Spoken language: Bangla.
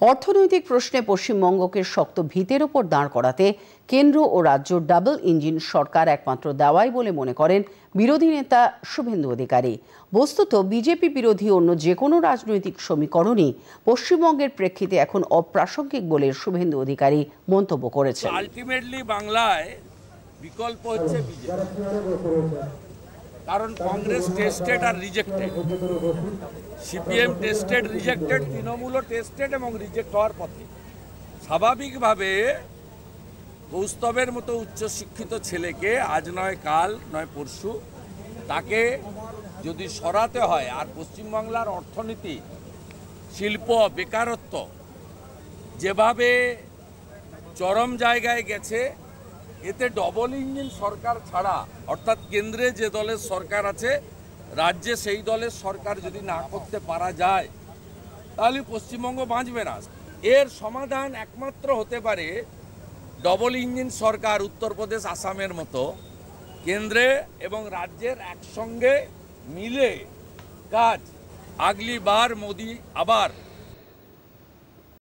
অর্থনৈতিক প্রশ্নে পশ্চিমবঙ্গকে শক্ত ভিতের ওপর দাঁড় করাতে কেন্দ্র ও রাজ্য ডাবল ইঞ্জিন সরকার একমাত্র দেওয়াই বলে মনে করেন বিরোধী নেতা শুভেন্দু অধিকারী। বস্তুত বিজেপি বিরোধী অন্য যে কোনো রাজনৈতিক সমীকরণই পশ্চিমবঙ্গের প্রেক্ষিতে এখন অপ্রাসঙ্গিক বলে শুভেন্দু অধিকারী মন্তব্য করেছেন। আলটিমেটলি বাংলায় বিকল্প হচ্ছে বিজেপি, কারণ কংগ্রেস টেস্টেড আর রিজেক্টেড, সিপিএম টেস্টেড রিজেক্টেড, তৃণমূলও টেস্টেড এবং রিজেক্ট হওয়ার পথে। স্বাভাবিকভাবে কৌস্তবের মতো উচ্চশিক্ষিত ছেলেকে আজ নয় কাল নয় পরশু তাকে যদি সরাতে হয়, আর পশ্চিমবাংলার অর্থনীতি, শিল্প, বেকারত্ব যেভাবে চরম জায়গায় গেছে, এতে ডবল ইঞ্জিন সরকার ছাড়া, অর্থাৎ কেন্দ্রে যে দলের সরকার আছে, রাজ্যে সেই দলের সরকার যদি না করতে পারা যায়, তাহলে পশ্চিমবঙ্গ বাঁচবে না। এর সমাধান একমাত্র হতে পারে ডবল ইঞ্জিন সরকার, উত্তরপ্রদেশ, আসামের মতো কেন্দ্রে এবং রাজ্যের একসঙ্গে মিলে কাজ। আগলি বার মোদি আবার